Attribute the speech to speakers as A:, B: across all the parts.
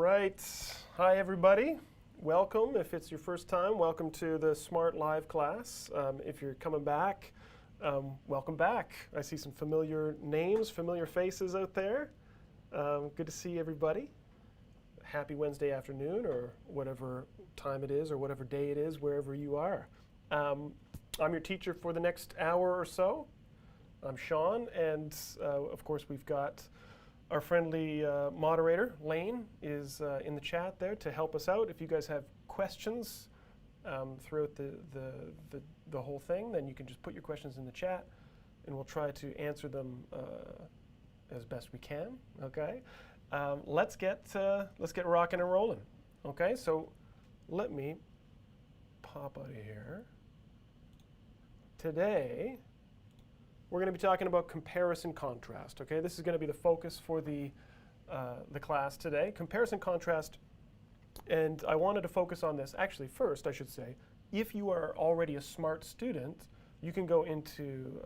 A: right. Hi, everybody. Welcome. If it's your first time, welcome to the Smrt Live class. If you're coming back, welcome back. I see some familiar names, familiar faces out there. Good to see everybody. Happy Wednesday afternoon, or whatever time it is, or whatever day it is, wherever you are. I'm your teacher for the next hour or so. I'm Sean, and of course we've got our friendly moderator, Lane, is in the chat there to help us out. If you guys have questions throughout the whole thing, then you can just put your questions in the chat, and we'll try to answer them as best we can. Okay, let's get rocking and rolling. Okay, so let me pop out of here. Today, we're going to be talking about comparison contrast. Okay, this is going to be the focus for the class today. Comparison contrast, and I wanted to focus on this. Actually, first, I should say, if you are already a Smrt student, you can go into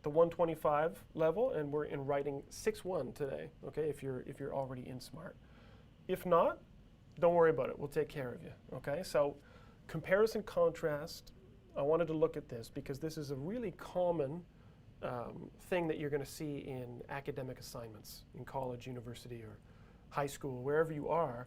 A: the 125 level, and we're in writing 6.1 today. Okay, if you're already in Smrt. If not, don't worry about it. We'll take care of you. Okay, so comparison contrast. I wanted to look at this because this is a really common thing that you're going to see in academic assignments in college, university, or high school, wherever you are.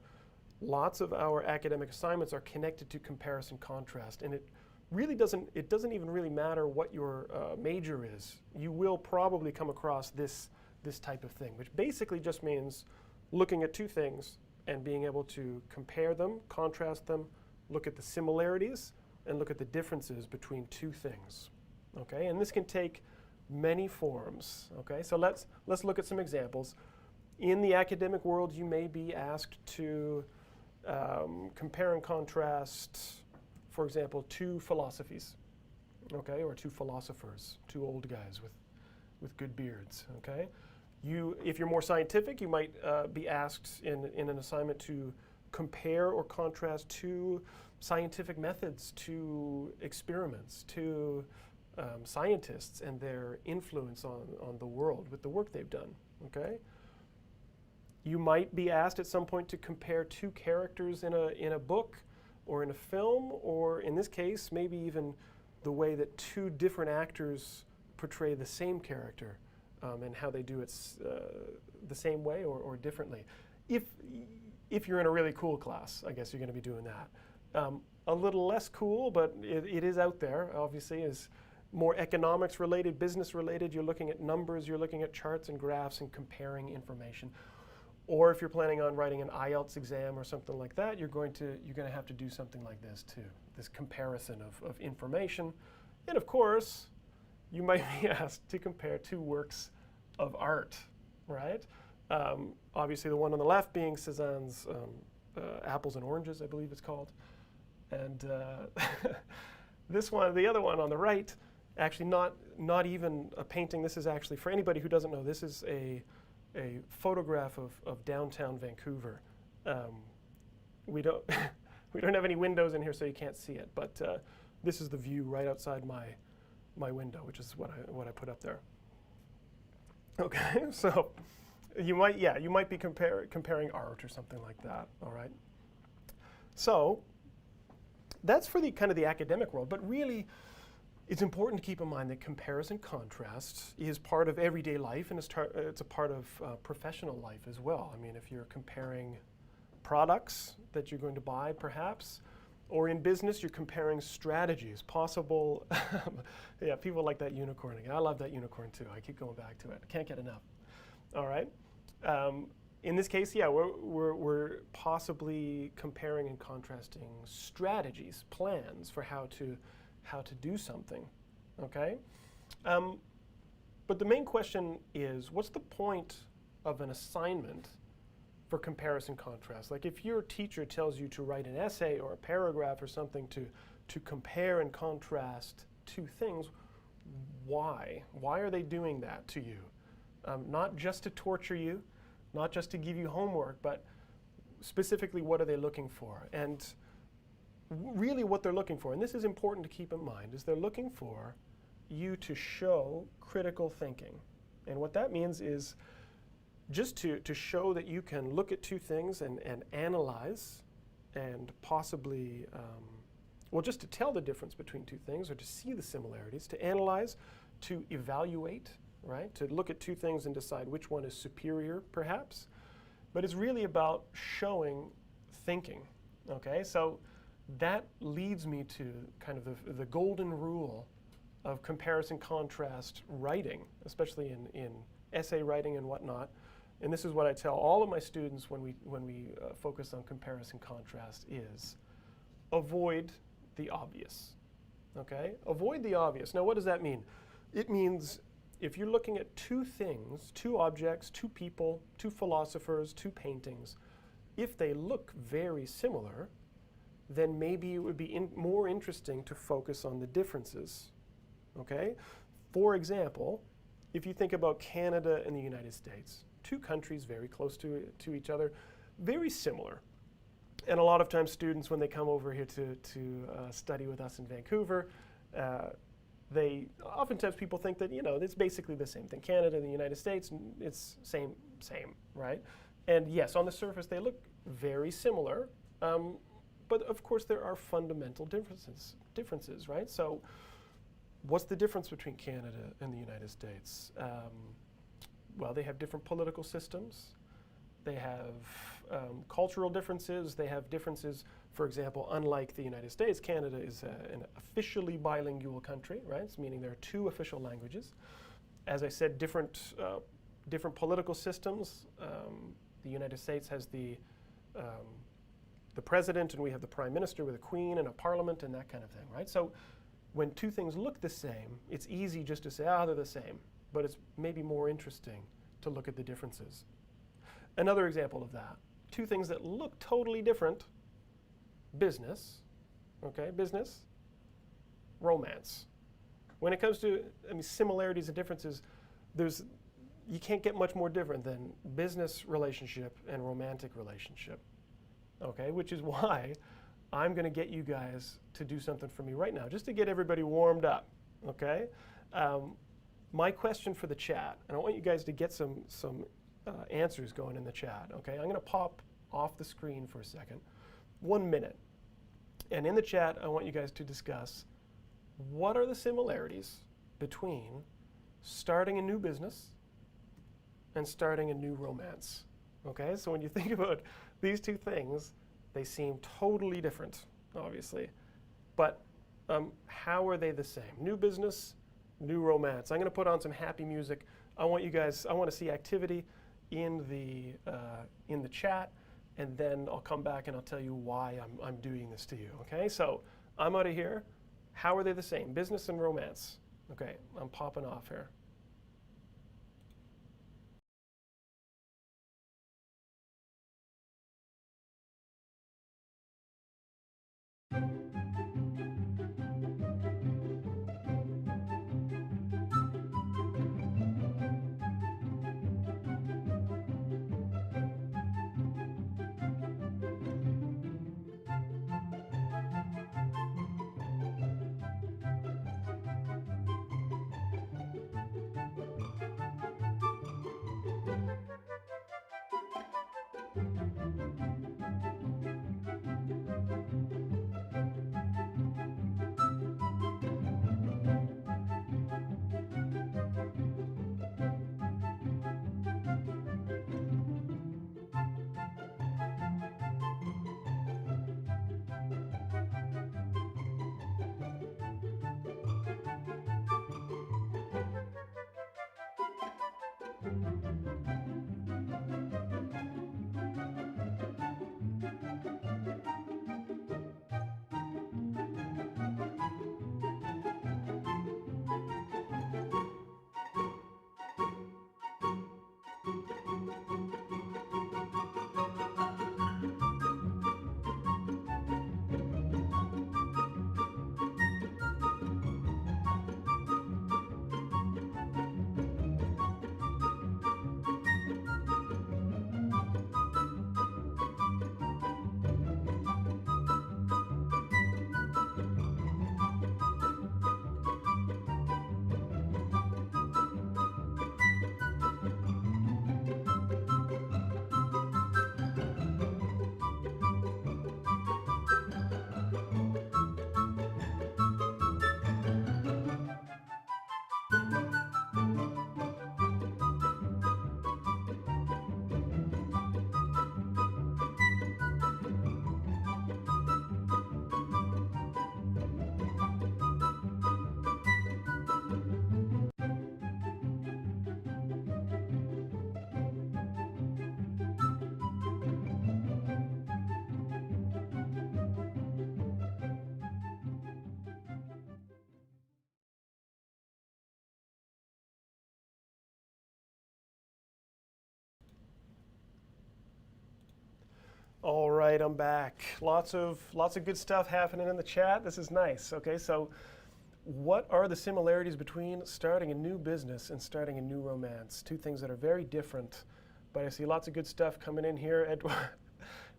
A: Lots of our academic assignments are connected to comparison contrast, and it doesn't even really matter what your major is. You will probably come across this type of thing, which basically just means looking at two things and being able to compare them, contrast them, look at the similarities, and look at the differences between two things. Okay, and this can take many forms. Okay, so let's look at some examples. In the academic world, you may be asked to compare and contrast, for example, two philosophies, okay, or two philosophers, two old guys with good beards. Okay, if you're more scientific, you might be asked in an assignment to compare or contrast two scientific methods, to experiments, to scientists and their influence on the world with the work they've done. Okay, you might be asked at some point to compare two characters in a book or in a film, or in this case, maybe even the way that two different actors portray the same character and how they do it the same way or differently. If you're in a really cool class, I guess you're going to be doing that. A little less cool, but it is out there, obviously, is more economics related, business related. You're looking at numbers, you're looking at charts and graphs and comparing information. Or if you're planning on writing an IELTS exam or something like that, you're going to have to do something like this too, this comparison of information. And of course, you might be asked to compare two works of art, right? Obviously the one on the left being Cézanne's Apples and Oranges, I believe it's called. And the other one on the right, actually not even a painting. This is actually, for anybody who doesn't know, this is a photograph of downtown Vancouver. We don't have any windows in here, so you can't see it. But this is the view right outside my window, which is what I put up there. Okay, so you might be comparing art or something like that. All right. So that's for the kind of the academic world, but really, it's important to keep in mind that comparison contrast is part of everyday life, and it's a part of professional life as well. I mean, if you're comparing products that you're going to buy, perhaps, or in business, you're comparing strategies, possible. Yeah, people like that unicorn again. I love that unicorn too. I keep going back to it. I can't get enough. All right. In this case, yeah, we're possibly comparing and contrasting strategies, plans for how to do something, okay? But the main question is, what's the point of an assignment for comparison contrast? Like if your teacher tells you to write an essay or a paragraph or something to compare and contrast two things, why? Why are they doing that to you? Not just to torture you, not just to give you homework, but specifically what are they looking for? And really what they're looking for, and this is important to keep in mind, is they're looking for you to show critical thinking. And what that means is just to show that you can look at two things and analyze and possibly, well, just to tell the difference between two things or to see the similarities, to analyze, to evaluate, right? To look at two things and decide which one is superior, perhaps. But it's really about showing thinking, okay? So that leads me to kind of the golden rule of comparison contrast writing, especially in essay writing and whatnot. And this is what I tell all of my students when we focus on comparison contrast is avoid the obvious, okay? Avoid the obvious. Now, what does that mean? It means if you're looking at two things, two objects, two people, two philosophers, two paintings, if they look very similar, then maybe it would be more interesting to focus on the differences, okay? For example, if you think about Canada and the United States, two countries very close to each other, very similar. And a lot of times students, when they come over here to study with us in Vancouver, oftentimes people think that, you know, it's basically the same thing. Canada and the United States, it's same, right? And yes, on the surface they look very similar, but of course there are fundamental differences, right? So what's the difference between Canada and the United States? Well, they have different political systems. They have cultural differences. They have differences, for example, unlike the United States, Canada is an officially bilingual country, right? So meaning there are two official languages. As I said, different political systems. The United States has the president, and we have the prime minister with a queen and a parliament and that kind of thing, right? So when two things look the same, it's easy just to say, they're the same. But it's maybe more interesting to look at the differences. Another example of that, two things that look totally different, business, okay, business, romance. When it comes to similarities and differences, you can't get much more different than business relationship and romantic relationship, okay, which is why I'm going to get you guys to do something for me right now, just to get everybody warmed up, okay? My question for the chat, and I want you guys to get some answers going in the chat, okay? I'm going to pop off the screen for a second, 1 minute. And in the chat, I want you guys to discuss what are the similarities between starting a new business and starting a new romance, okay? So when you think about these two things, they seem totally different, obviously. But how are they the same? New business, new romance. I'm going to put on some happy music. I want to see activity in the chat, and then I'll come back and I'll tell you why I'm doing this to you, okay? So I'm out of here. How are they the same? Business and romance. Okay, I'm popping off here. right, I'm back. Lots of good stuff happening in the chat. This is nice. Okay, so what are the similarities between starting a new business and starting a new romance? Two things that are very different, but I see lots of good stuff coming in here.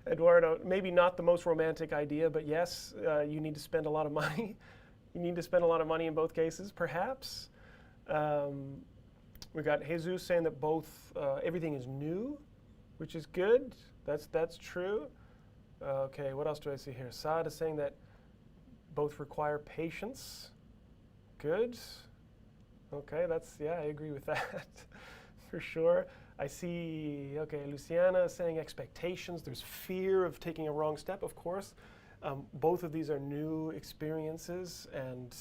A: Eduardo, maybe not the most romantic idea, but yes, you need to spend a lot of money. You need to spend a lot of money in both cases, perhaps. We got Jesus saying that both everything is new, which is good. That's true. Okay, what else do I see here? Saad is saying that both require patience. Good. Okay, I agree with that for sure. I see, okay, Luciana is saying expectations. There's fear of taking a wrong step, of course. Both of these are new experiences, and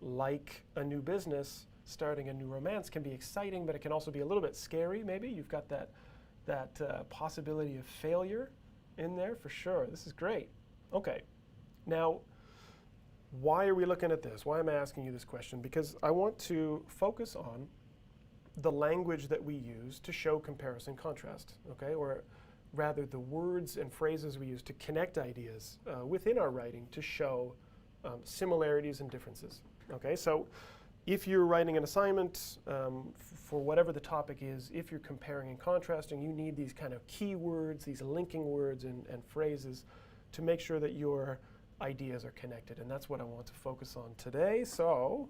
A: like a new business, starting a new romance can be exciting, but it can also be a little bit scary, maybe. You've got that possibility of failure in there for sure. This is great. Okay, now, why are we looking at this? Why am I asking you this question? Because I want to focus on the language that we use to show comparison contrast, okay? Or rather, the words and phrases we use to connect ideas within our writing to show similarities and differences, okay? So if you're writing an assignment for whatever the topic is, if you're comparing and contrasting, you need these kind of keywords, these linking words and phrases to make sure that your ideas are connected, and that's what I want to focus on today. So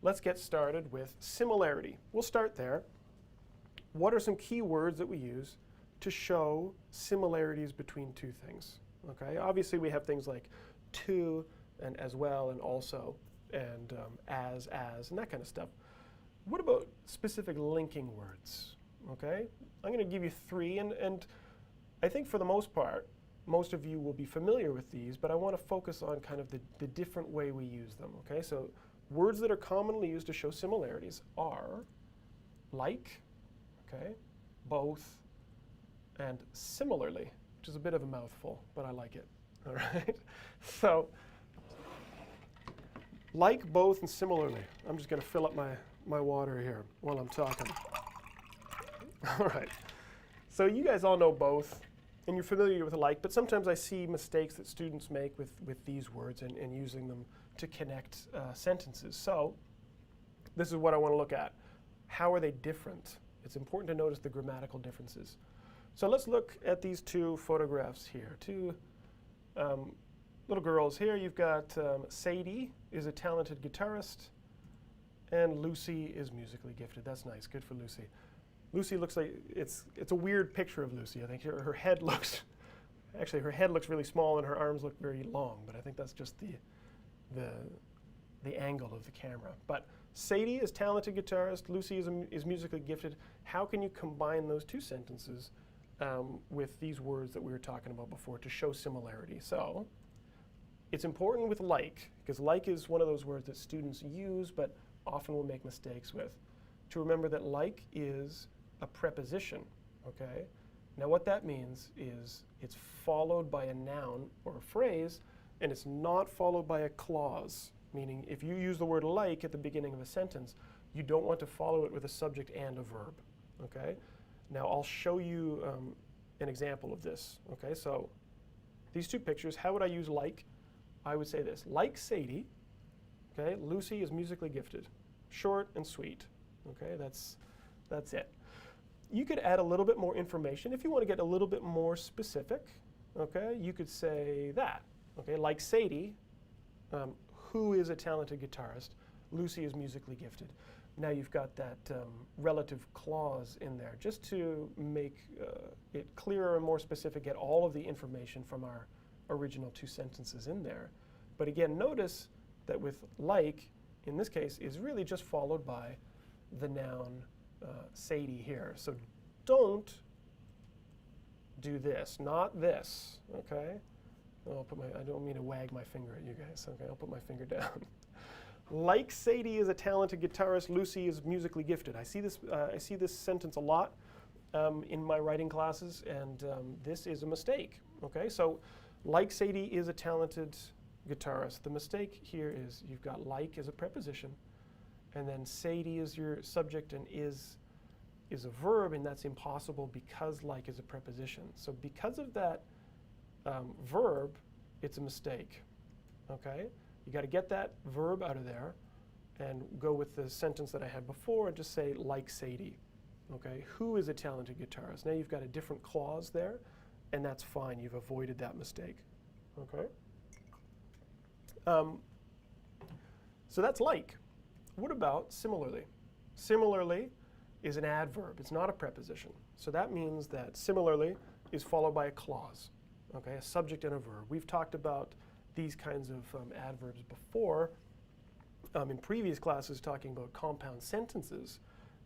A: let's get started with similarity. We'll start there. What are some key words that we use to show similarities between two things? Okay, obviously we have things like to and as well and also and as, and that kind of stuff. What about specific linking words? Okay, I'm going to give you three, and I think for the most part, most of you will be familiar with these, but I want to focus on kind of the different way we use them, okay? So words that are commonly used to show similarities are like, okay, both, and similarly, which is a bit of a mouthful, but I like it, all right? So like, both, and similarly. I'm just going to fill up my water here while I'm talking. All right. So you guys all know both, and you're familiar with like, but sometimes I see mistakes that students make with these words and using them to connect sentences. So this is what I want to look at. How are they different? It's important to notice the grammatical differences. So let's look at these two photographs here. Two little girls here. You've got Sadie is a talented guitarist, and Lucy is musically gifted. That's nice. Good for Lucy. Lucy looks like, it's a weird picture of Lucy. I think her head looks, actually her head looks really small and her arms look very long, but I think that's just the angle of the camera. But Sadie is talented guitarist, Lucy is musically gifted. How can you combine those two sentences with these words that we were talking about before to show similarity? So it's important with like, because like is one of those words that students use but often will make mistakes with, to remember that like is a preposition, okay? Now what that means is it's followed by a noun or a phrase, and it's not followed by a clause, meaning if you use the word like at the beginning of a sentence, you don't want to follow it with a subject and a verb, okay? Now I'll show you an example of this, okay? So these two pictures, how would I use like? I would say this, like Sadie, okay, Lucy is musically gifted. Short and sweet, okay, that's it. You could add a little bit more information. If you want to get a little bit more specific, okay, you could say that, okay, like Sadie, who is a talented guitarist, Lucy is musically gifted. Now you've got that relative clause in there, just to make it clearer and more specific, get all of the information from our original two sentences in there. But again, notice that with like, in this case, is really just followed by the noun Sadie here. So don't do this, not this, okay? I don't mean to wag my finger at you guys, okay? I'll put my finger down. Like Sadie is a talented guitarist, Lucy is musically gifted. I see this sentence a lot in my writing classes, and this is a mistake, okay? So like Sadie is a talented guitarist. The mistake here is you've got like as a preposition, and then Sadie is your subject, and is a verb, and that's impossible because like is a preposition. So because of that verb, it's a mistake. Okay? You got to get that verb out of there and go with the sentence that I had before and just say, like Sadie. Okay? Who is a talented guitarist? Now you've got a different clause there, and that's fine. You've avoided that mistake. Okay? So that's like. What about similarly? Similarly is an adverb. It's not a preposition. So that means that similarly is followed by a clause, okay, a subject and a verb. We've talked about these kinds of adverbs before in previous classes talking about compound sentences,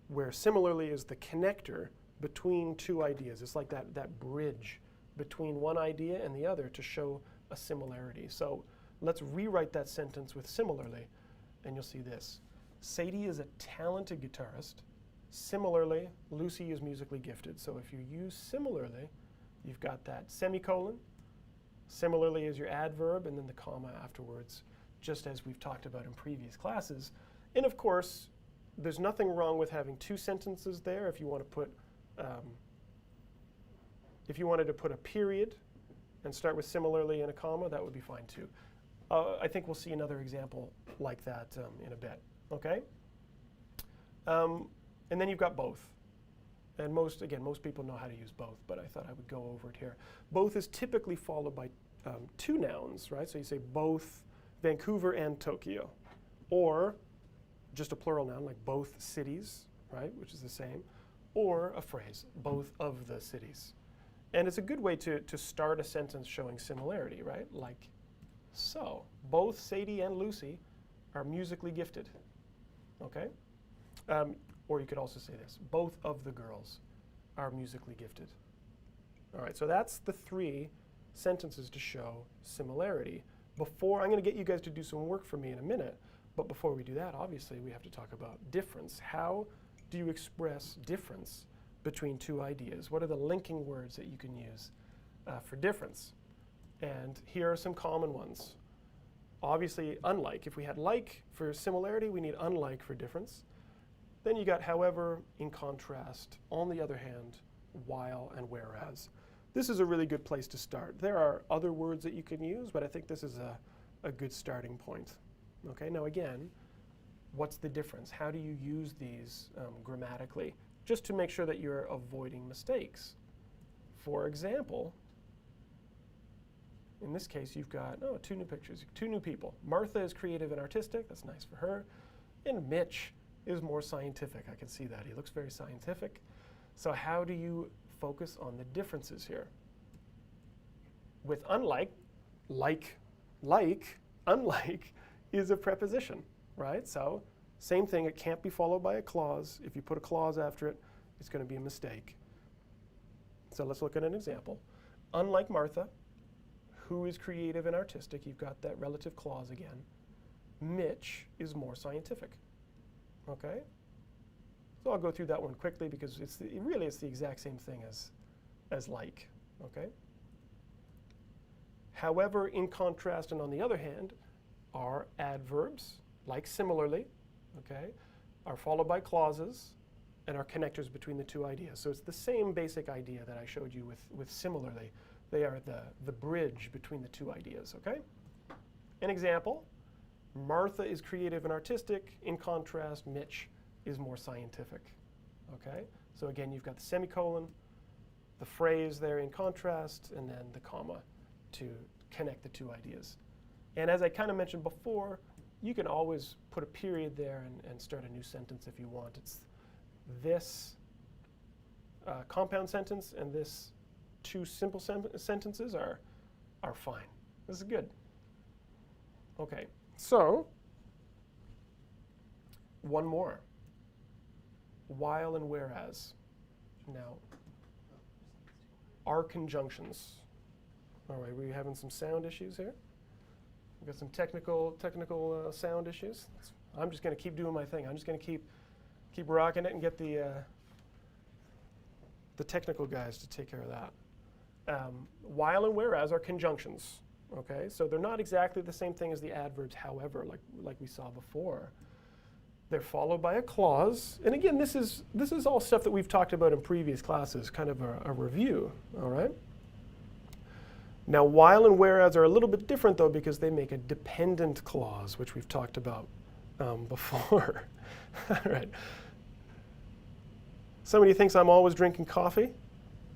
A: where similarly is the connector between two ideas. It's like that bridge between one idea and the other to show a similarity. So let's rewrite that sentence with similarly, and you'll see this. Sadie is a talented guitarist. Similarly, Lucy is musically gifted. So if you use similarly, you've got that semicolon. Similarly is your adverb, and then the comma afterwards, just as we've talked about in previous classes. And of course, there's nothing wrong with having two sentences there. If you want to put, if you wanted to put a period and start with similarly and a comma, that would be fine too. I think we'll see another example like that in a bit. Okay? And then you've got both. And most people know how to use both, but I thought I would go over it here. Both is typically followed by two nouns, right? So you say both Vancouver and Tokyo. Or just a plural noun, like both cities, right, which is the same. Or a phrase, both of the cities. And it's a good way to start a sentence showing similarity, right? Like so. Both Sadie and Lucy are musically gifted, okay? Or you could also say this, both of the girls are musically gifted. All right, so that's the three sentences to show similarity. Before, I'm going to get you guys to do some work for me in a minute, but before we do that, obviously, we have to talk about difference. How do you express difference between two ideas? What are the linking words that you can use for difference? And here are some common ones. Obviously, unlike. If we had like for similarity, we need unlike for difference. Then you got however, in contrast, on the other hand, while, and whereas. This is a really good place to start. There are other words that you can use, but I think this is a good starting point. Okay, now again, what's the difference? How do you use these grammatically? Just to make sure that you're avoiding mistakes. For example, in this case, you've got, two new pictures, two new people. Martha is creative and artistic. That's nice for her. And Mitch is more scientific. I can see that. He looks very scientific. So how do you focus on the differences here? With unlike, unlike is a preposition, right? So same thing, it can't be followed by a clause. If you put a clause after it, it's going to be a mistake. So let's look at an example. Unlike Martha, who is creative and artistic, you've got that relative clause again. Mitch is more scientific. Okay? So I'll go through that one quickly because really it's the exact same thing as like. Okay? However, in contrast and on the other hand, are adverbs, like similarly, okay, are followed by clauses and are connectors between the two ideas. So it's the same basic idea that I showed you with similarly. They are the bridge between the two ideas, okay? An example, Martha is creative and artistic. In contrast, Mitch is more scientific, okay? So again, you've got the semicolon, the phrase there in contrast, and then the comma to connect the two ideas. And as I kind of mentioned before, you can always put a period there and start a new sentence if you want. It's this compound sentence and this two simple sentences are fine. This is good. Okay, so one more. While and whereas. Now, are conjunctions. All right, we're having some sound issues here. We've got some technical sound issues. I'm just going to keep doing my thing. I'm just going to keep rocking it and get the technical guys to take care of that. While and whereas are conjunctions. Okay, so they're not exactly the same thing as the adverbs, however, like we saw before. They're followed by a clause. And again, this is all stuff that we've talked about in previous classes, kind of a review, all right? Now, while and whereas are a little bit different, though, because they make a dependent clause, which we've talked about before. All right. Somebody thinks I'm always drinking coffee?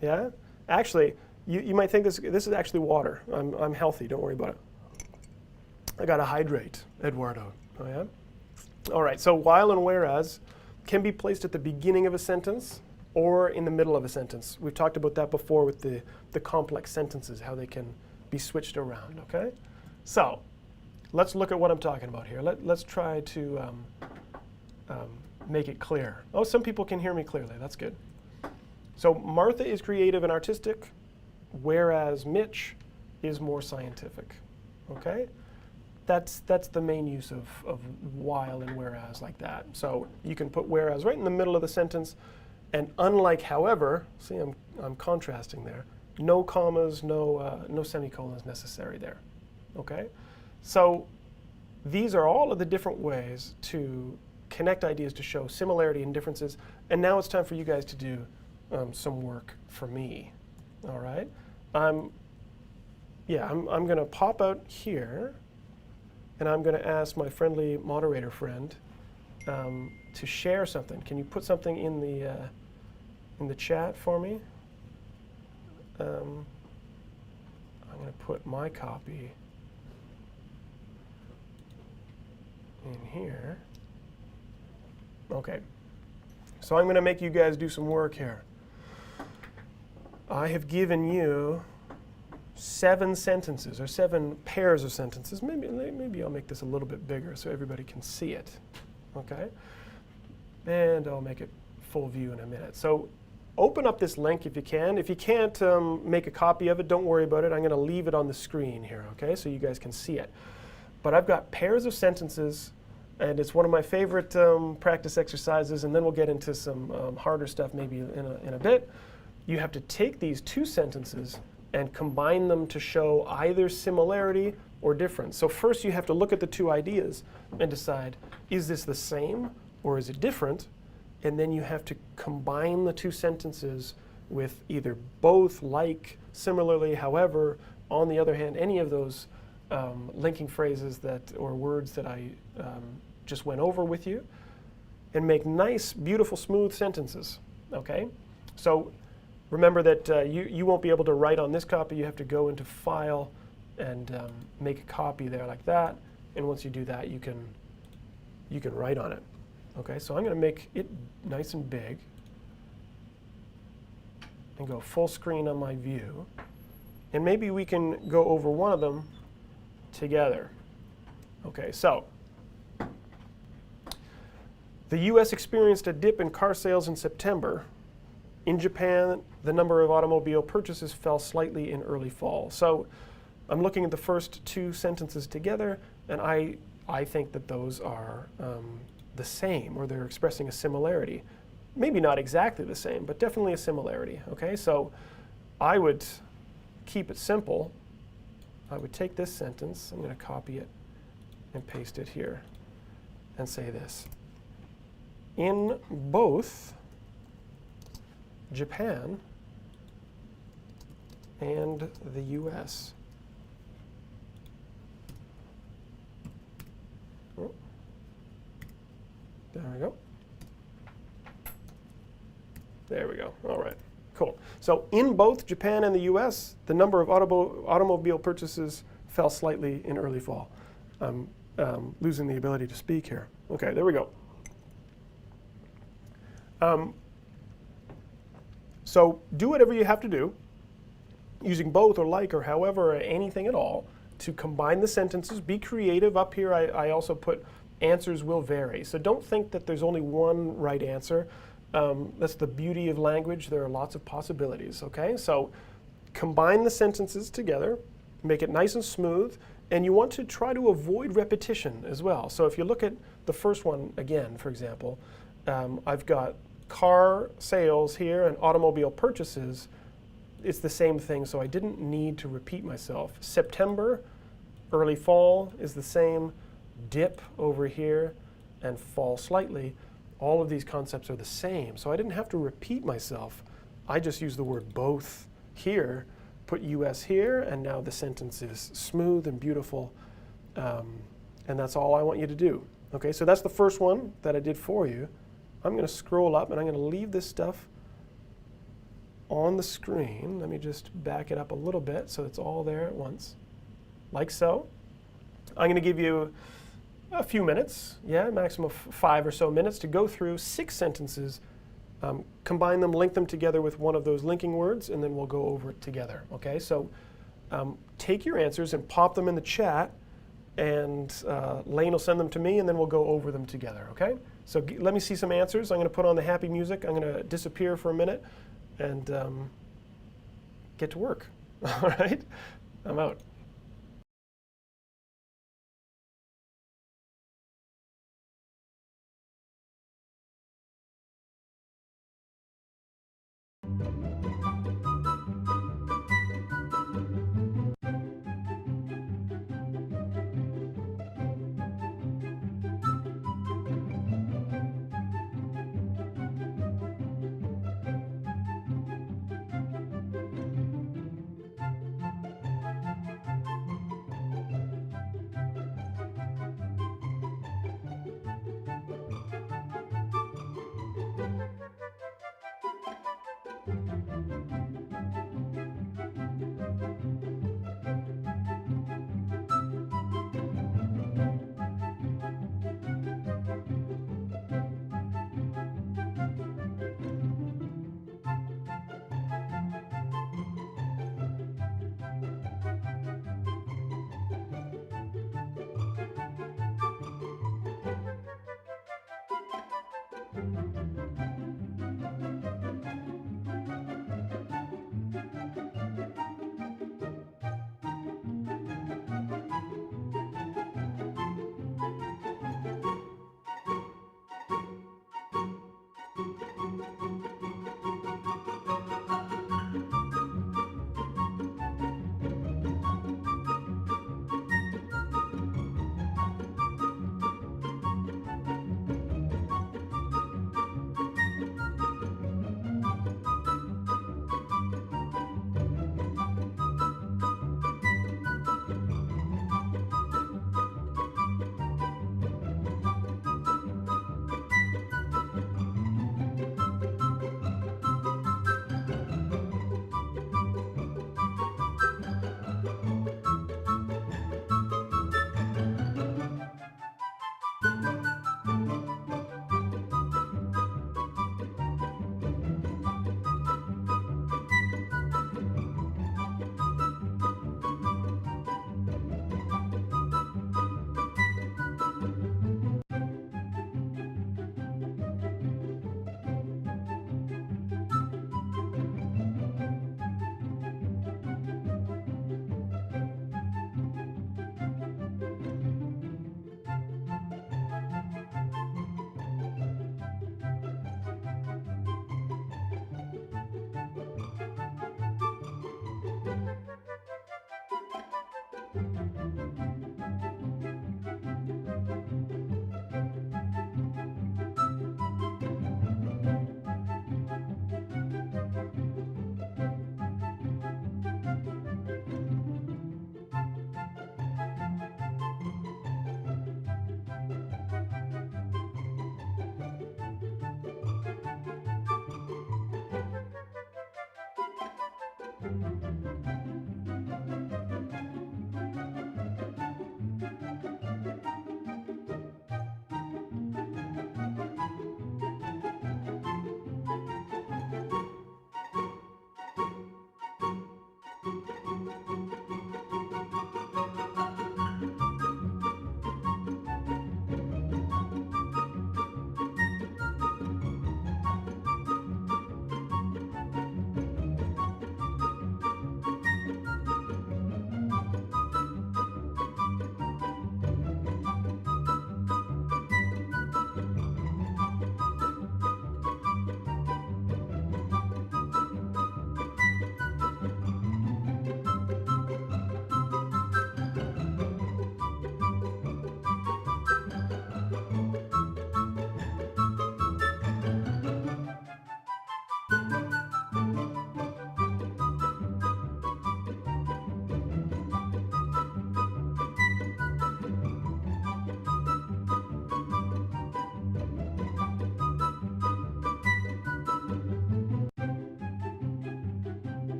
A: Yeah? Actually, you might think this is actually water. I'm healthy, don't worry about it. I gotta hydrate, Eduardo. Oh yeah? All right, so while and whereas can be placed at the beginning of a sentence or in the middle of a sentence. We've talked about that before with the complex sentences, how they can be switched around, okay? So, let's look at what I'm talking about here. Let's try to make it clear. Oh, some people can hear me clearly, that's good. So Martha is creative and artistic, whereas Mitch is more scientific, okay? That's the main use of while and whereas like that. So you can put whereas right in the middle of the sentence, and unlike however, see I'm contrasting there, no commas, no semicolons necessary there, okay? So these are all of the different ways to connect ideas to show similarity and differences, and now it's time for you guys to do some work for me, all right? I'm going to pop out here, and I'm going to ask my friendly moderator friend to share something. Can you put something in the chat for me? I'm going to put my copy in here. Okay, so I'm going to make you guys do some work here. I have given you 7 sentences, or 7 pairs of sentences. Maybe I'll make this a little bit bigger so everybody can see it, okay? And I'll make it full view in a minute. So open up this link if you can. If you can't make a copy of it, don't worry about it. I'm going to leave it on the screen here, okay, so you guys can see it. But I've got pairs of sentences, and it's one of my favorite practice exercises, and then we'll get into some harder stuff maybe in a bit. You have to take these 2 sentences and combine them to show either similarity or difference. So first you have to look at the 2 ideas and decide, is this the same or is it different? And then you have to combine the 2 sentences with either both, like, similarly, however, on the other hand, any of those linking phrases or words that I just went over with you, and make nice, beautiful, smooth sentences, okay? So remember that you won't be able to write on this copy. You have to go into File and make a copy there like that. And once you do that, you can write on it. Okay, so I'm going to make it nice and big and go full screen on my view. And maybe we can go over one of them together. Okay, so the U.S. experienced a dip in car sales in September. In Japan, the number of automobile purchases fell slightly in early fall. So I'm looking at the first 2 sentences together, and I think that those are the same, or they're expressing a similarity. Maybe not exactly the same, but definitely a similarity. Okay, so I would keep it simple. I would take this sentence, I'm going to copy it and paste it here, and say this. In both Japan and the US, oh, there we go. There we go. All right, cool. So in both Japan and the US, the number of automobile purchases fell slightly in early fall. I'm losing the ability to speak here. Okay, there we go. So do whatever you have to do, using both or like or however or anything at all, to combine the sentences. Be creative. Up here I also put answers will vary. So don't think that there's only one right answer. That's the beauty of language. There are lots of possibilities, okay? So combine the sentences together, make it nice and smooth, and you want to try to avoid repetition as well. So if you look at the first one again, for example, I've got car sales here and automobile purchases. It's the same thing, so I didn't need to repeat myself. September, early fall is the same. Dip over here and fall slightly. All of these concepts are the same, so I didn't have to repeat myself. I just used the word both here put US here, and now the sentence is smooth and beautiful. And that's all I want you to do. Okay, so that's the first one that I did for you. I'm going to scroll up, and I'm going to leave this stuff on the screen. Let me just back it up a little bit so it's all there at once, like so. I'm going to give you a few minutes, maximum of 5 or so minutes, to go through 6 sentences, combine them, link them together with one of those linking words, and then we'll go over it together. Okay, so take your answers and pop them in the chat, and Lane will send them to me, and then we'll go over them together. Okay, so let me see some answers. I'm going to put on the happy music. I'm going to disappear for a minute and get to work. All right, I'm out.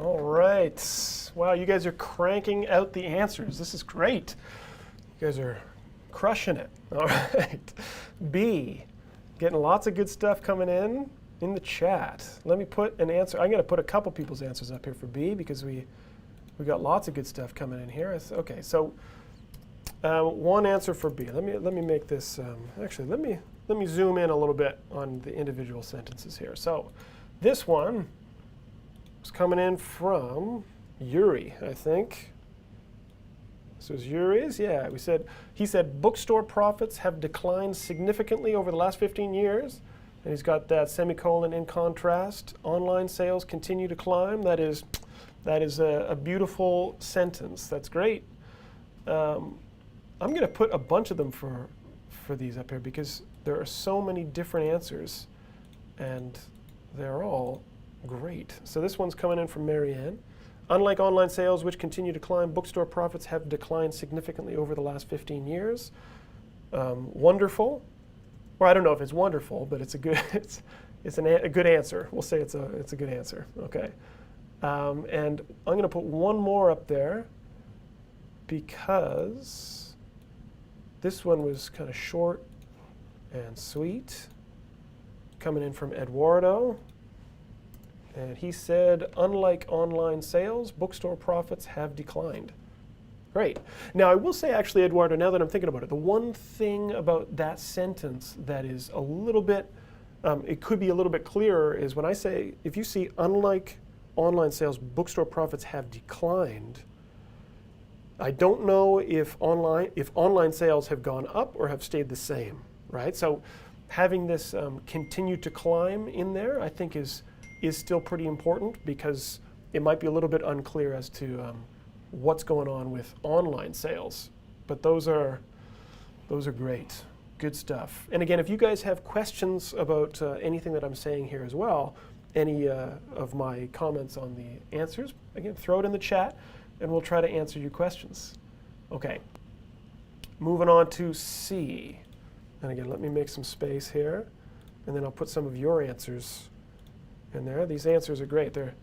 A: All right. Wow, you guys are cranking out the answers. This is great. You guys are crushing it. All right. B, getting lots of good stuff coming in the chat. Let me put an answer. I'm going to put a couple people's answers up here for B because we got lots of good stuff coming in here. Okay, so one answer for B. Let me make this. Actually, let me zoom in a little bit on the individual sentences here. So this one was coming in from Yuri, I think. This was Yuri's. Yeah, he said bookstore profits have declined significantly over the last 15 years. And he's got that semicolon in contrast. Online sales continue to climb. That is a beautiful sentence. That's great. I'm going to put a bunch of them for these up here because there are so many different answers, and they're all great. So this one's coming in from Marianne. Unlike online sales, which continue to climb, bookstore profits have declined significantly over the last 15 years. Wonderful. Well, I don't know if it's wonderful, but it's a good a good answer. We'll say it's a good answer. Okay. And I'm going to put one more up there because this one was kind of short and sweet. Coming in from Eduardo. And he said, unlike online sales, bookstore profits have declined. Great. Now, I will say, actually, Eduardo, now that I'm thinking about it, the one thing about that sentence that is a little bit, it could be a little bit clearer is when I say, if you see, unlike online sales, bookstore profits have declined, I don't know if online sales have gone up or have stayed the same, right? So having this continue to climb in there, I think is still pretty important because it might be a little bit unclear as to what's going on with online sales. But those are great. Good stuff. And again, if you guys have questions about anything that I'm saying here as well, any of my comments on the answers, again, throw it in the chat and we'll try to answer your questions. Okay. Moving on to C. And again, let me make some space here and then I'll put some of your answers in there. These answers are great. They're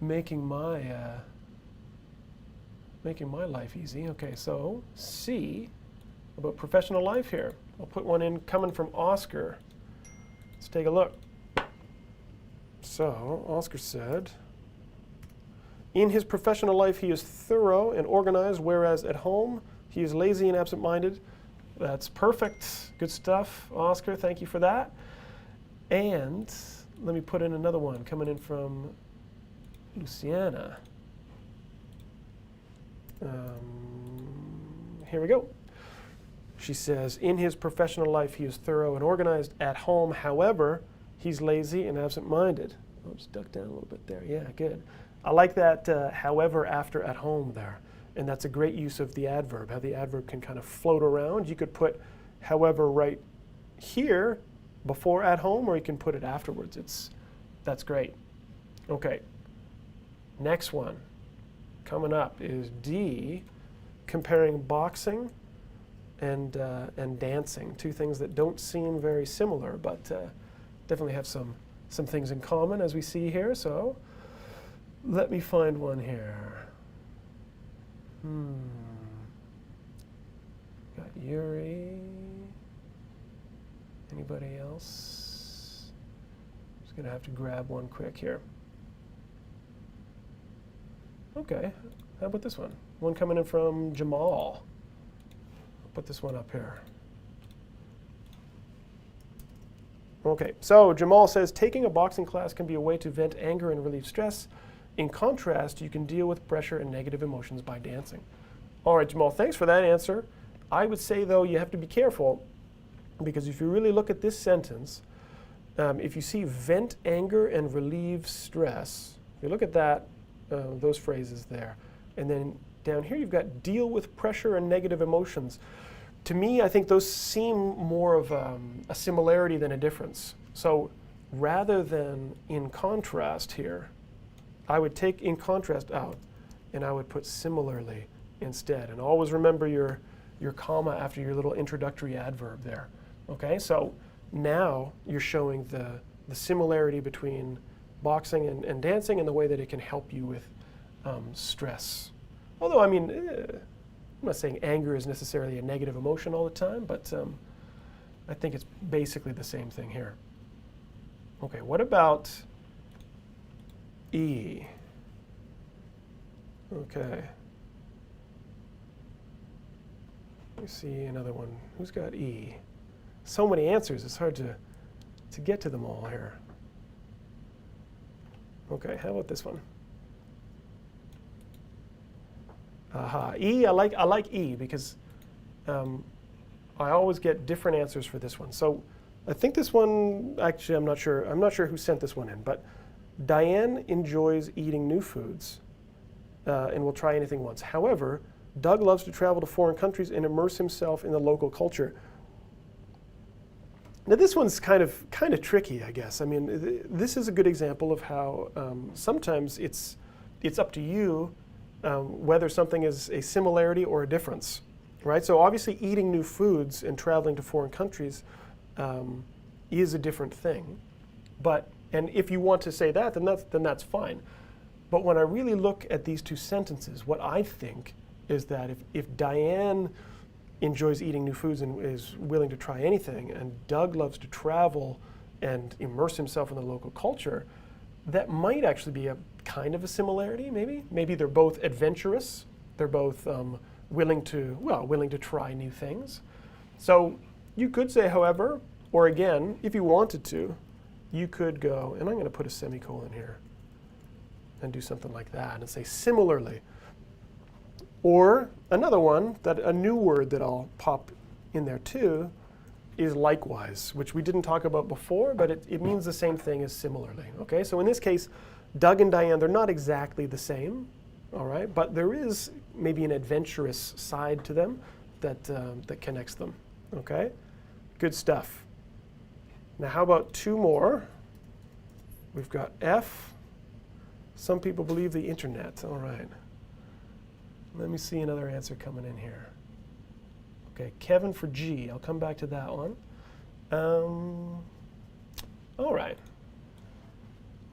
A: making my life easy. Okay, so C, about professional life here. I'll put one in coming from Oscar. Let's take a look. So Oscar said, in his professional life he is thorough and organized, whereas at home he is lazy and absent-minded. That's perfect. Good stuff, Oscar. Thank you for that. And let me put in another one coming in from Luciana. Here we go. She says, in his professional life, he is thorough and organized. At home, however, he's lazy and absent-minded. I'll just duck down a little bit there. Yeah, good. I like that however after at home there. And that's a great use of the adverb, how the adverb can kind of float around. You could put however right here before at home, or you can put it afterwards. That's great. Okay. Next one coming up is D, comparing boxing and dancing, two things that don't seem very similar, but definitely have some things in common as we see here. So let me find one here. Got Yuri. Anybody else? Just gonna have to grab one quick here. Okay, how about this one? One coming in from Jamal. I'll put this one up here. Okay, so Jamal says, taking a boxing class can be a way to vent anger and relieve stress. In contrast, you can deal with pressure and negative emotions by dancing. All right, Jamal, thanks for that answer. I would say, though, you have to be careful because if you really look at this sentence, if you see vent anger and relieve stress, if you look at that, those phrases there, and then down here you've got deal with pressure and negative emotions. To me, I think those seem more of a similarity than a difference. So rather than in contrast here, I would take in contrast out and I would put similarly instead. And always remember your comma after your little introductory adverb there. Okay, so now you're showing the similarity between boxing and dancing, and the way that it can help you with stress. Although, I mean, I'm not saying anger is necessarily a negative emotion all the time, but I think it's basically the same thing here. Okay, what about E? Okay. Let me see another one. Who's got E? So many answers, it's hard to get to them all here. Okay, how about this one? Aha, E, I like E because I always get different answers for this one. So I think this one, actually I'm not sure who sent this one in, but Diane enjoys eating new foods and will try anything once. However, Doug loves to travel to foreign countries and immerse himself in the local culture. Now this one's kind of tricky, I guess. I mean, this is a good example of how sometimes it's up to you whether something is a similarity or a difference, right? So obviously eating new foods and traveling to foreign countries is a different thing. And if you want to say that, then that's fine. But when I really look at these two sentences, what I think is that if Diane enjoys eating new foods and is willing to try anything, and Doug loves to travel and immerse himself in the local culture, that might actually be a kind of a similarity, maybe. Maybe they're both adventurous. They're both willing to try new things. So you could say, however, or again, if you wanted to, you could go, and I'm going to put a semicolon here and do something like that and say similarly. Or another one, a new word that I'll pop in there too, is likewise, which we didn't talk about before, but it means the same thing as similarly. Okay, so in this case, Doug and Diane, they're not exactly the same, all right, but there is maybe an adventurous side to them that connects them. Okay, good stuff. Now, how about two more? We've got F. Some people believe the internet. All right. Let me see another answer coming in here. Okay, Kevin for G. I'll come back to that one. All right.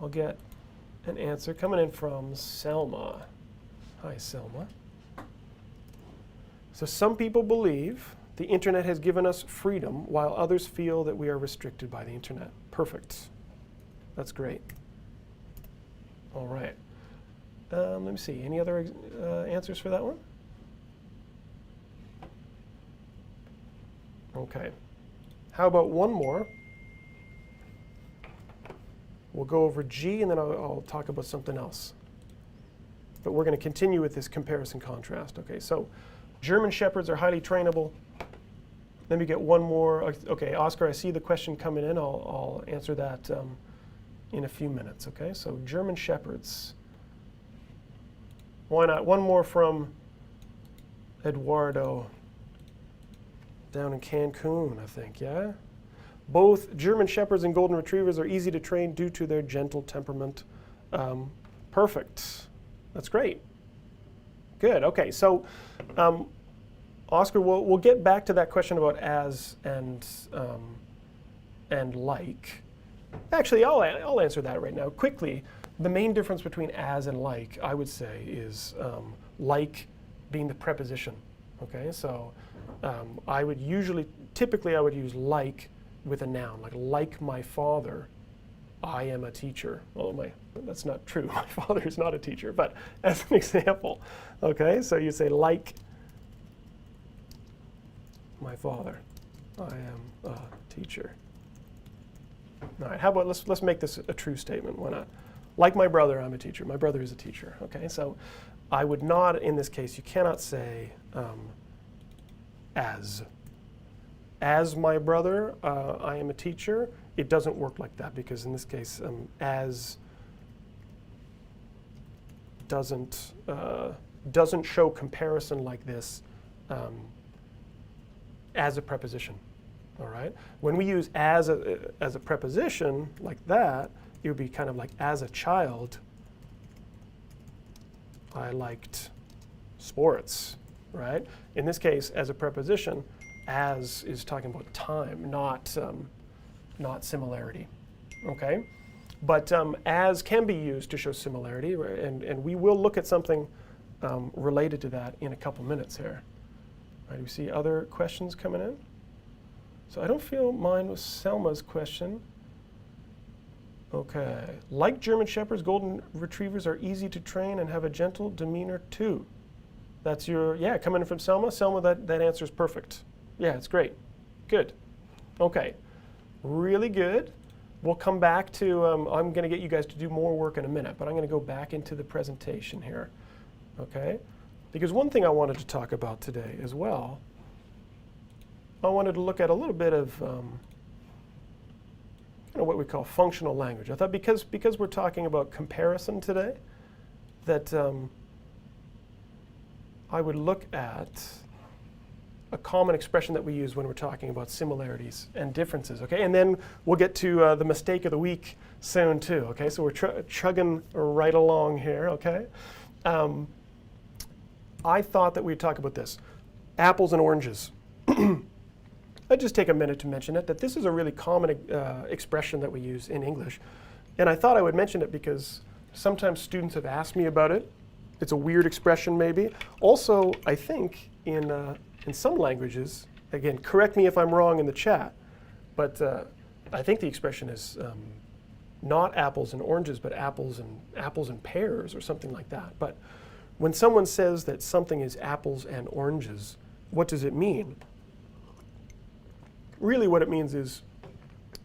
A: I'll get an answer coming in from Selma. Hi, Selma. So some people believe the internet has given us freedom while others feel that we are restricted by the internet. Perfect. That's great. All right. Let me see. Any other answers for that one? Okay. How about one more? We'll go over G, and then I'll talk about something else. But we're going to continue with this comparison contrast. Okay, so German Shepherds are highly trainable. Let me get one more. Okay, Oscar, I see the question coming in. I'll answer that in a few minutes. Okay, so German Shepherds. Why not? One more from Eduardo down in Cancun, I think, yeah? Both German Shepherds and Golden Retrievers are easy to train due to their gentle temperament. Perfect. That's great. Good, okay, so Oscar, we'll get back to that question about as and like. Actually, I'll answer that right now. Quickly, the main difference between as and like, I would say, is like being the preposition. Okay, so I would typically I would use like with a noun, like my father, I am a teacher. Well, that's not true. My father is not a teacher, but as an example. Okay, so you say like my father, I am a teacher. All right, how about let's make this a true statement. Why not? Like my brother, I'm a teacher. My brother is a teacher. Okay, so I would not, in this case, you cannot say as. As my brother, I am a teacher. It doesn't work like that because in this case, as doesn't show comparison like this as a preposition. All right. When we use as a preposition like that, it would be kind of like as a child, I liked sports. Right. In this case, as a preposition, as is talking about time, not similarity. Okay. But as can be used to show similarity, and we will look at something related to that in a couple minutes here. All right, we see other questions coming in. So I don't feel mine was Selma's question. Okay. Like German Shepherds, Golden Retrievers are easy to train and have a gentle demeanor too. That's your, yeah, coming in from Selma. Selma, that answer is perfect. Yeah, it's great. Good. Okay. Really good. We'll come back to, I'm going to get you guys to do more work in a minute, but I'm going to go back into the presentation here. Okay? Because one thing I wanted to talk about today as well, I wanted to look at a little bit of what we call functional language. I thought because we're talking about comparison today, that I would look at a common expression that we use when we're talking about similarities and differences. Okay, and then we'll get to the mistake of the week soon too. Okay, so we're chugging right along here. Okay, I thought that we'd talk about this: apples and oranges. I'd just take a minute to mention it, that this is a really common expression that we use in English. And I thought I would mention it because sometimes students have asked me about it. It's a weird expression maybe. Also, I think in some languages, again, correct me if I'm wrong in the chat, but I think the expression is not apples and oranges, but apples and pears or something like that. But when someone says that something is apples and oranges, what does it mean? Really what it means is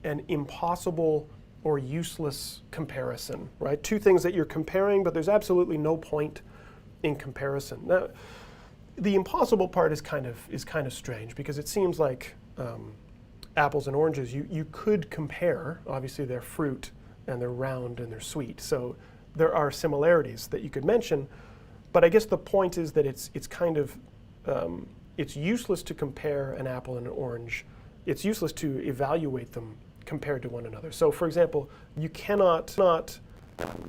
A: an impossible or useless comparison, right? Two things that you're comparing, but there's absolutely no point in comparison. Now, the impossible part is kind of strange because it seems like apples and oranges, you could compare. Obviously, they're fruit and they're round and they're sweet, so there are similarities that you could mention. But I guess the point is that it's useless to compare an apple and an orange. It's useless to evaluate them compared to one another. So for example, you cannot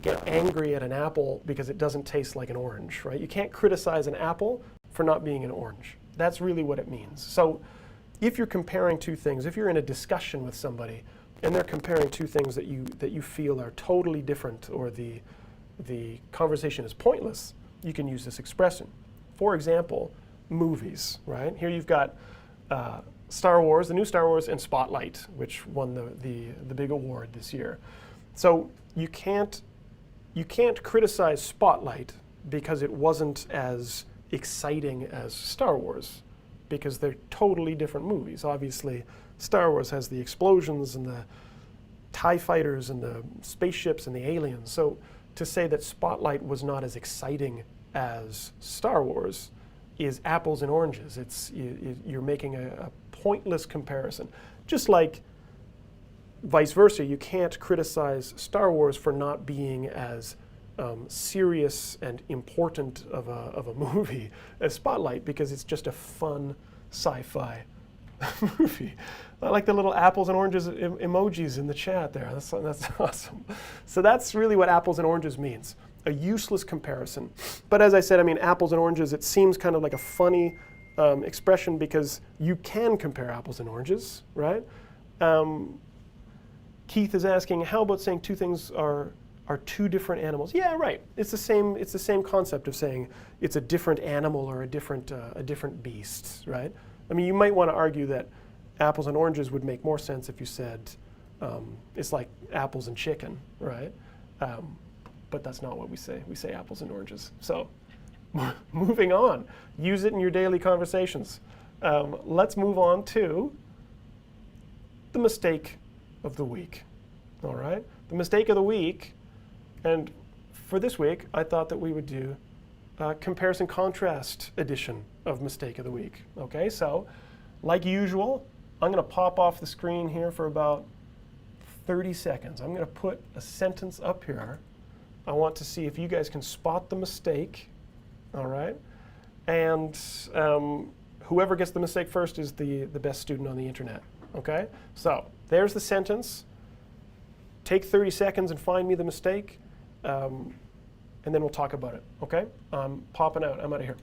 A: get angry at an apple because it doesn't taste like an orange, right? You can't criticize an apple for not being an orange. That's really what it means. So if you're comparing two things, if you're in a discussion with somebody and they're comparing two things that you feel are totally different, or the conversation is pointless, you can use this expression. For example, movies, right? Here you've got Star Wars, the new Star Wars, and Spotlight, which won the big award this year. So you can't criticize Spotlight because it wasn't as exciting as Star Wars, because they're totally different movies. Obviously, Star Wars has the explosions and the TIE fighters and the spaceships and the aliens. So to say that Spotlight was not as exciting as Star Wars is apples and oranges. You're making a pointless comparison. Just like vice versa, you can't criticize Star Wars for not being as serious and important of a movie as Spotlight, because it's just a fun sci-fi movie. I like the little apples and oranges emojis in the chat there. That's awesome. So that's really what apples and oranges means. A useless comparison. But as I said, I mean, apples and oranges, it seems kind of like a funny expression because you can compare apples and oranges, right? Keith is asking, how about saying two things are two different animals? Yeah, right. It's the same concept of saying it's a different animal or a different beast, right? I mean, you might want to argue that apples and oranges would make more sense if you said it's like apples and chicken, right? But that's not what we say. We say apples and oranges. So moving on, use it in your daily conversations. Let's move on to the mistake of the week. All right, the mistake of the week, and for this week, I thought that we would do a comparison contrast edition of mistake of the week. Okay, so like usual, I'm going to pop off the screen here for about 30 seconds. I'm going to put a sentence up here. I want to see if you guys can spot the mistake, all right? And whoever gets the mistake first is the best student on the internet, okay? So there's the sentence. Take 30 seconds and find me the mistake, and then we'll talk about it, okay? I'm popping out. I'm out of here.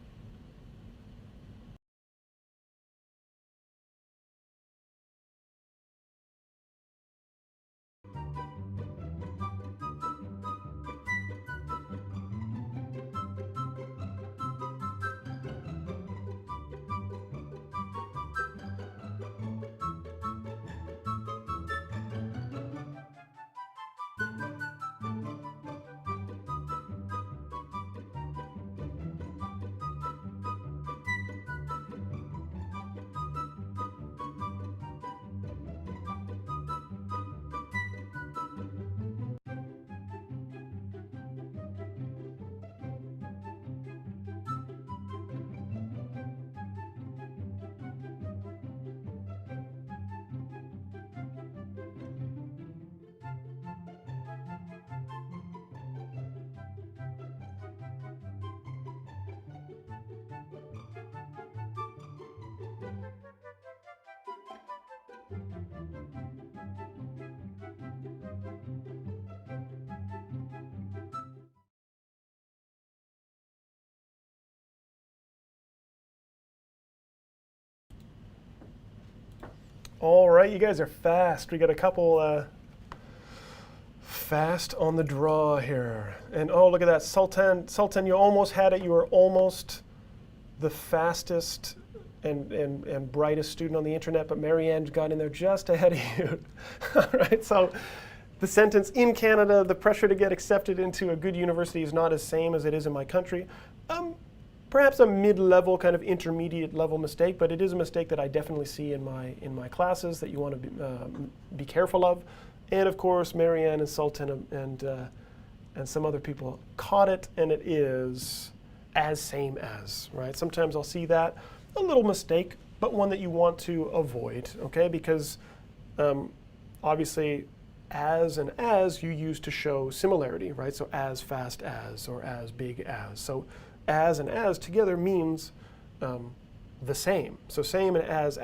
A: All right, you guys are fast. We got a couple fast on the draw here. And oh, look at that. Sultan, you almost had it. You were almost the fastest and brightest student on the internet, but Marianne got in there just ahead of you. All right, so the sentence, in Canada, the pressure to get accepted into a good university is not as same as it is in my country. Perhaps a mid-level, kind of intermediate level mistake, but it is a mistake that I definitely see in my classes that you want to be careful of. And of course, Marianne and Sultan and some other people caught it, and it is as same as, right? Sometimes I'll see that, a little mistake, but one that you want to avoid, okay? Because obviously, as and as you use to show similarity, right? So as fast as or as big as. So as and as together means the same. So same and as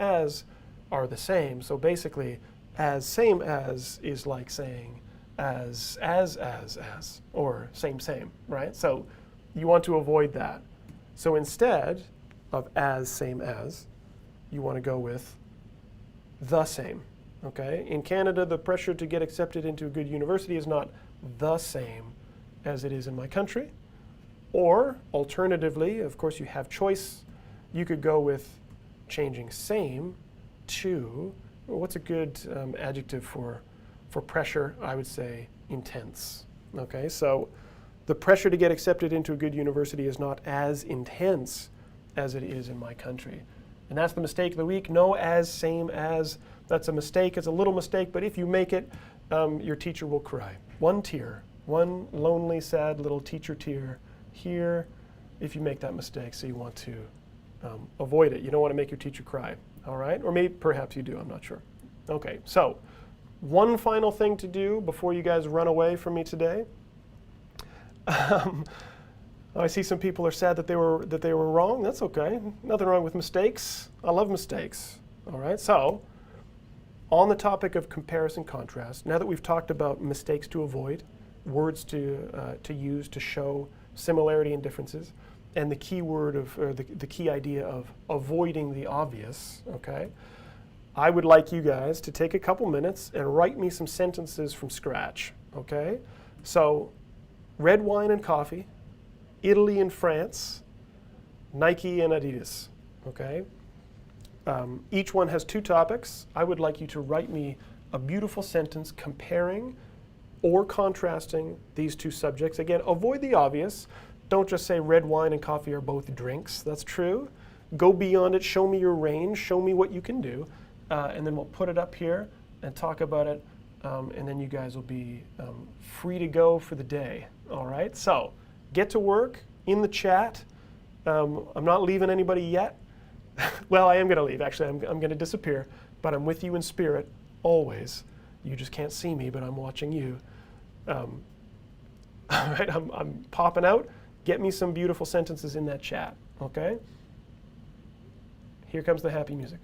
A: are the same. So basically, as same as is like saying as, or same, right? So you want to avoid that. So instead of as same as, you want to go with the same, okay? In Canada, the pressure to get accepted into a good university is not the same as it is in my country. Or, alternatively, of course you have choice, you could go with changing same to, well, what's a good adjective for pressure? I would say intense. Okay, so the pressure to get accepted into a good university is not as intense as it is in my country. And that's the mistake of the week. No as, same as, that's a mistake. It's a little mistake, but if you make it, your teacher will cry. One tear, one lonely, sad little teacher tear here if you make that mistake, so you want to avoid it. You don't want to make your teacher cry, all right? Or maybe, perhaps you do, I'm not sure. Okay, so one final thing to do before you guys run away from me today. I see some people are sad that they were wrong. That's okay. Nothing wrong with mistakes. I love mistakes, all right? So on the topic of comparison contrast, now that we've talked about mistakes to avoid, words to use to show similarity and differences, and the key word of, or the key idea of avoiding the obvious, okay? I would like you guys to take a couple minutes and write me some sentences from scratch, okay? So, red wine and coffee, Italy and France, Nike and Adidas, okay? Each one has two topics. I would like you to write me a beautiful sentence comparing or contrasting these two subjects. Again, avoid the obvious. Don't just say red wine and coffee are both drinks. That's true. Go beyond it. Show me your range. Show me what you can do. And then we'll put it up here and talk about it. And then you guys will be free to go for the day. All right? So get to work in the chat. I'm not leaving anybody yet. Well, I am going to leave. Actually, I'm going to disappear. But I'm with you in spirit always. You just can't see me, but I'm watching you. All right, I'm popping out. Get me some beautiful sentences in that chat, okay? Here comes the happy music.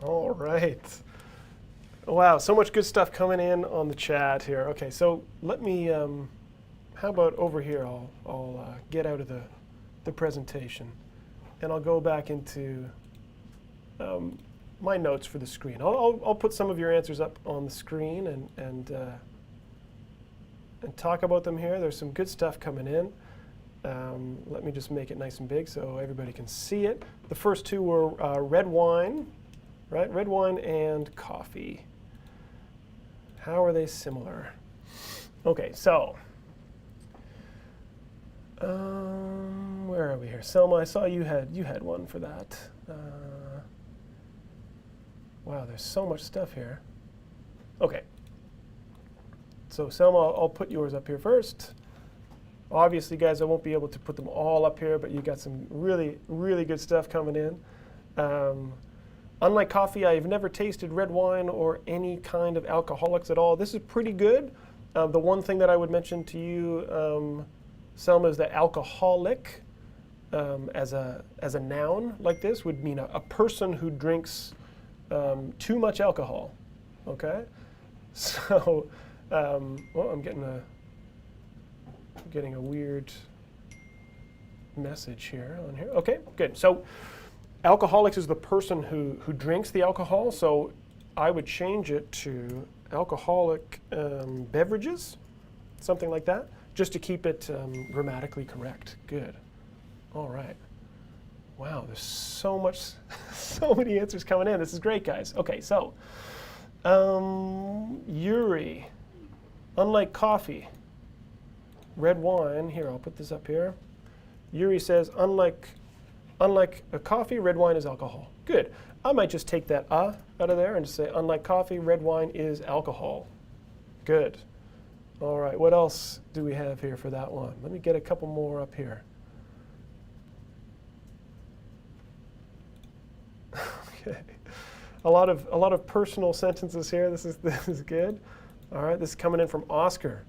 A: All right. Wow, so much good stuff coming in on the chat here. Okay, so let me, how about over here, I'll get out of the presentation and I'll go back into my notes for the screen. I'll put some of your answers up on the screen and talk about them here. There's some good stuff coming in. Let me just make it nice and big so everybody can see it. The first two were red wine, right? Red wine and coffee. How are they similar? Okay, so where are we here? Selma, I saw you had one for that. Wow, there's so much stuff here. Okay. So Selma, I'll put yours up here first. Obviously, guys, I won't be able to put them all up here, but you got some really, really good stuff coming in. Unlike coffee, I've never tasted red wine or any kind of alcoholics at all. This is pretty good. The one thing that I would mention to you, Selma, is that alcoholic, as a noun like this, would mean a person who drinks too much alcohol. Okay, so well, I'm getting a weird message here on here. Okay, good. So alcoholics is the person who drinks the alcohol. So I would change it to alcoholic beverages, something like that, just to keep it grammatically correct. Good. All right. Wow, there's so much, so many answers coming in. This is great, guys. Okay, so Yuri, unlike coffee, red wine, here, I'll put this up here. Yuri says, unlike a coffee, red wine is alcohol. Good. I might just take that out of there and just say, unlike coffee, red wine is alcohol. Good. All right, what else do we have here for that one? Let me get a couple more up here. Okay. A lot of personal sentences here. This is good. All right, this is coming in from Oscar.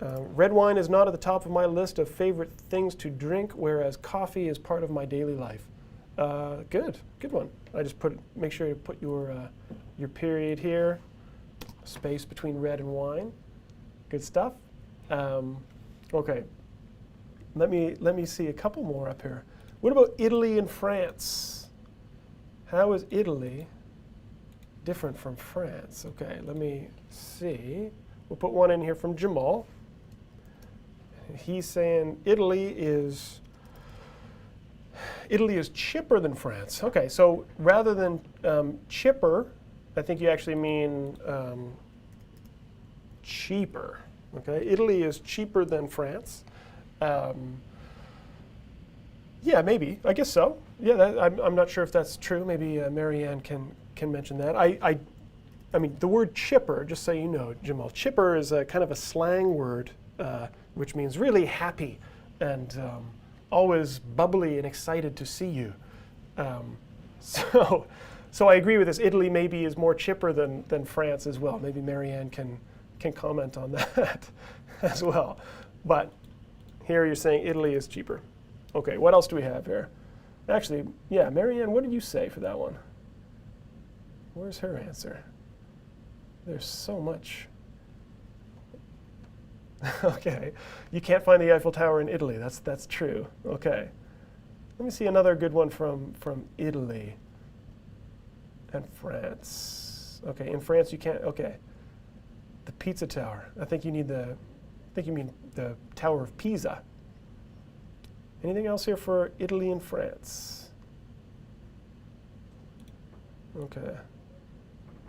A: Red wine is not at the top of my list of favorite things to drink, whereas coffee is part of my daily life. Good one. I just make sure you put your period here, space between red and wine. Good stuff. Okay, let me see a couple more up here. What about Italy and France? How is Italy different from France? Okay, let me see. We'll put one in here from Jamal. He's saying Italy is chipper than France. Okay, so rather than chipper, I think you actually mean cheaper. Okay, Italy is cheaper than France. Yeah, maybe. I guess so. Yeah, I'm not sure if that's true. Maybe Marianne can mention that. I mean, the word chipper, just so you know, Jamal, chipper is a kind of a slang word, which means really happy and always bubbly and excited to see you. So I agree with this. Italy maybe is more chipper than France as well. Maybe Marianne can comment on that as well. But here you're saying Italy is cheaper. Okay, what else do we have here? Actually, yeah, Marianne, what did you say for that one? Where's her answer? There's so much. Okay, you can't find the Eiffel Tower in Italy. That's true. Okay, let me see another good one from Italy and France. Okay, in France you can't. Okay, the Pizza Tower. I think you mean the Tower of Pisa. Anything else here for Italy and France? Okay.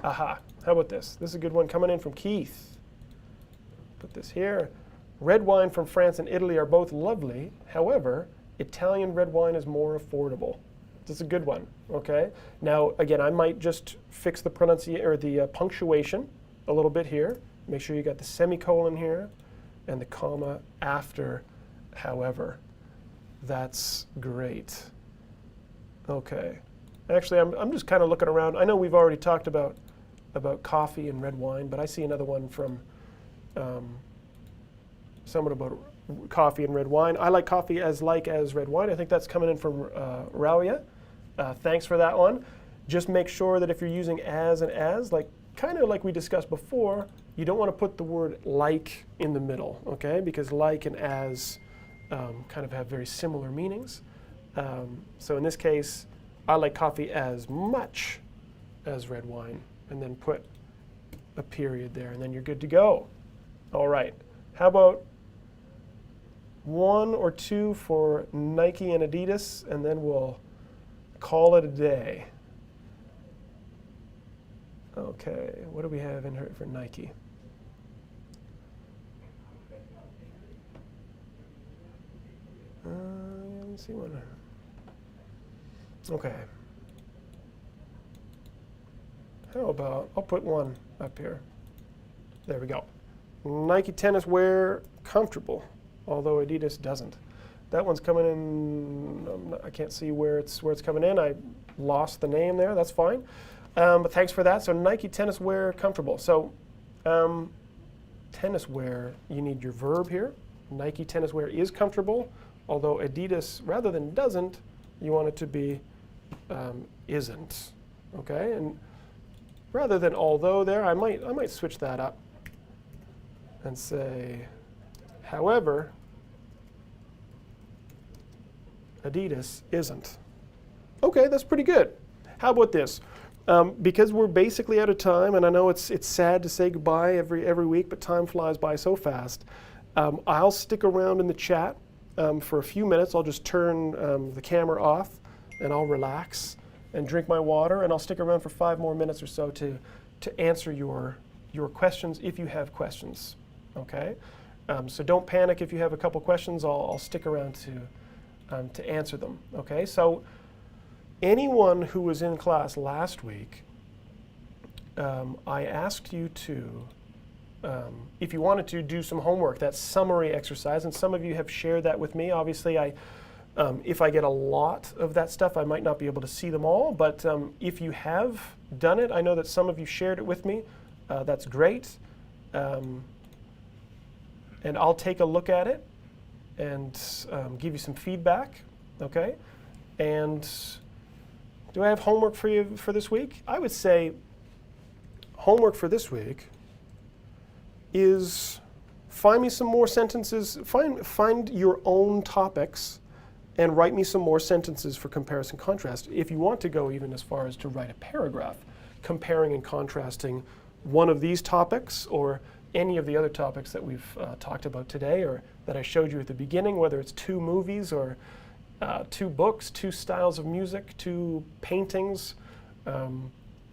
A: Aha. How about this? This is a good one coming in from Keith. Put this here. Red wine from France and Italy are both lovely. However, Italian red wine is more affordable. This is a good one. Okay. Now, again, I might just fix the pronunciation or the punctuation a little bit here. Make sure you got the semicolon here and the comma after however. That's great. Okay. Actually, I'm just kind of looking around. I know we've already talked about coffee and red wine, but I see another one from someone about coffee and red wine. I like coffee as red wine. I think that's coming in from Rauya. Thanks for that one. Just make sure that if you're using as and as, like kind of like we discussed before, you don't want to put the word like in the middle, okay? Because like and as kind of have very similar meanings. So in this case, I like coffee as much as red wine, and then put a period there, and then you're good to go. All right, how about 1 or 2 for Nike and Adidas, and then we'll call it a day. Okay, what do we have in here for Nike? Let me see one. Okay. How about, I'll put 1 up here. There we go. Nike tennis wear comfortable, although Adidas doesn't. That one's coming in, I can't see where it's coming in. I lost the name there, that's fine. But thanks for that. So Nike tennis wear comfortable. So tennis wear, you need your verb here. Nike tennis wear is comfortable, although Adidas, rather than doesn't, you want it to be isn't. Okay, and rather than although there, I might switch that up and say, however, Adidas isn't. Okay, that's pretty good. How about this? Because we're basically out of time, and I know it's sad to say goodbye every week, but time flies by so fast. I'll stick around in the chat for a few minutes. I'll just turn the camera off, and I'll relax and drink my water, and I'll stick around for 5 more minutes or so to answer your questions if you have questions. Okay, so don't panic if you have a couple questions. I'll stick around to answer them. Okay, so anyone who was in class last week, I asked you to, if you wanted to, do some homework, that summary exercise, and some of you have shared that with me. Obviously, if I get a lot of that stuff, I might not be able to see them all, but if you have done it, I know that some of you shared it with me. That's great. And I'll take a look at it and give you some feedback, okay? And do I have homework for you for this week? I would say homework for this week is find me some more sentences, find your own topics and write me some more sentences for comparison contrast. If you want to go even as far as to write a paragraph comparing and contrasting one of these topics or any of the other topics that we've talked about today or that I showed you at the beginning, whether it's 2 movies or 2 books, 2 styles of music, 2 paintings,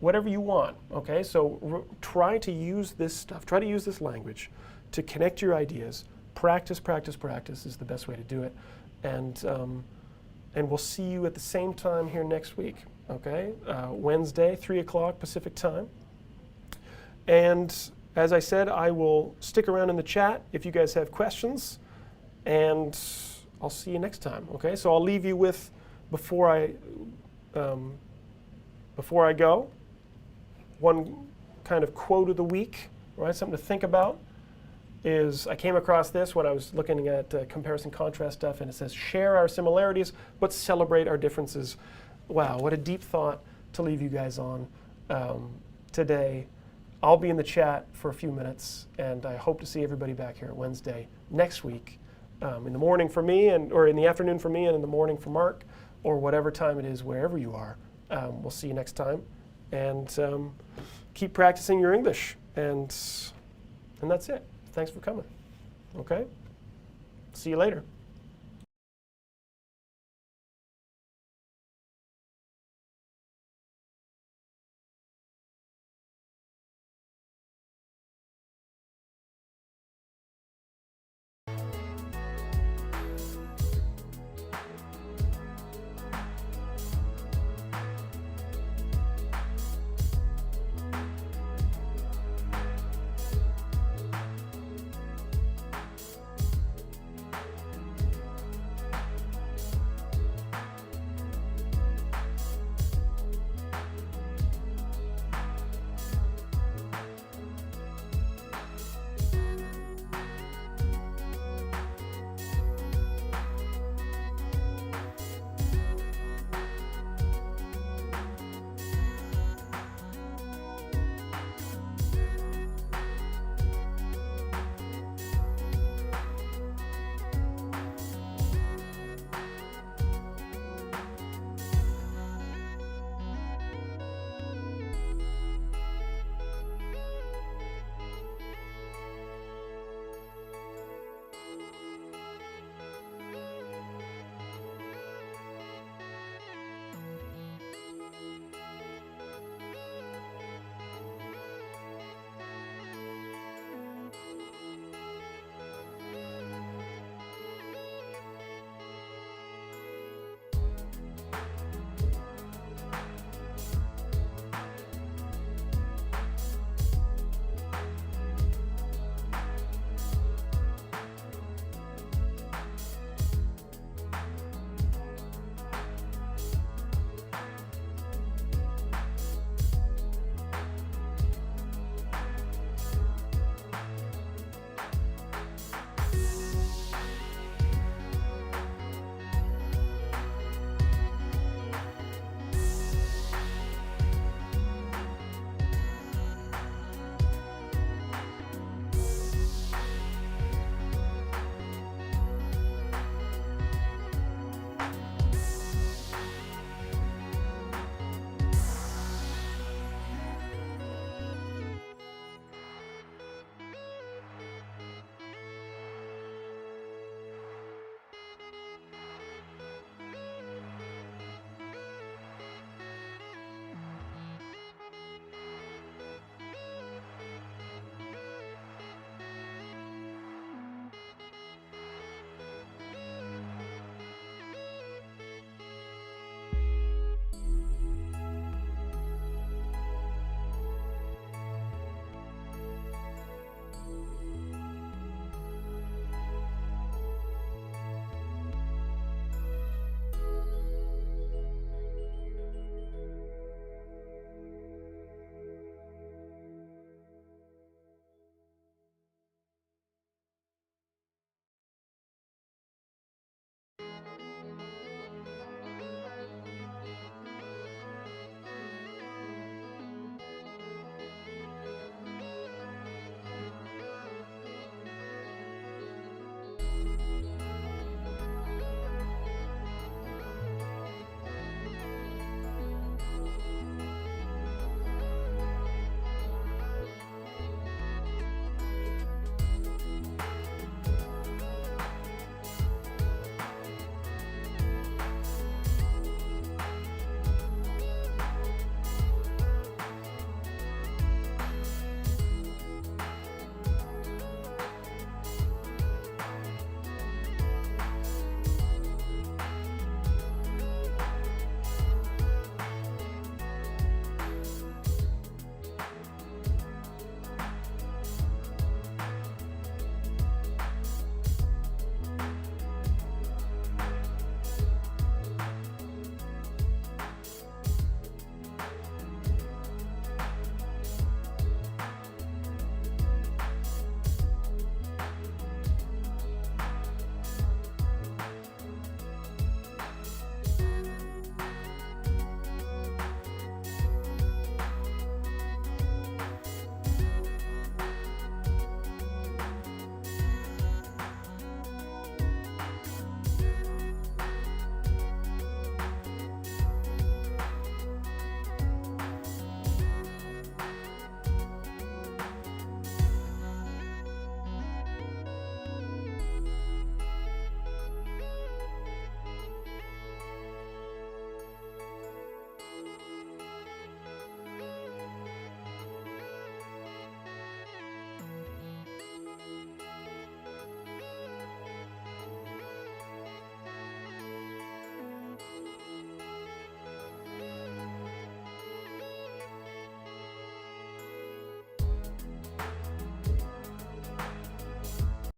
A: whatever you want, okay? So try to use this stuff, try to use this language to connect your ideas. Practice, practice, practice is the best way to do it. And we'll see you at the same time here next week, okay? Wednesday, 3 o'clock Pacific time. And as I said, I will stick around in the chat if you guys have questions, and I'll see you next time, okay? So I'll leave you with, before I go, one kind of quote of the week, right? Something to think about is, I came across this when I was looking at comparison contrast stuff, and it says, share our similarities, but celebrate our differences. Wow, what a deep thought to leave you guys on today. I'll be in the chat for a few minutes, and I hope to see everybody back here Wednesday next week, in the morning for me, or in the afternoon for me, and in the morning for Mark, or whatever time it is, wherever you are. We'll see you next time, and keep practicing your English, and that's it. Thanks for coming. Okay? See you later.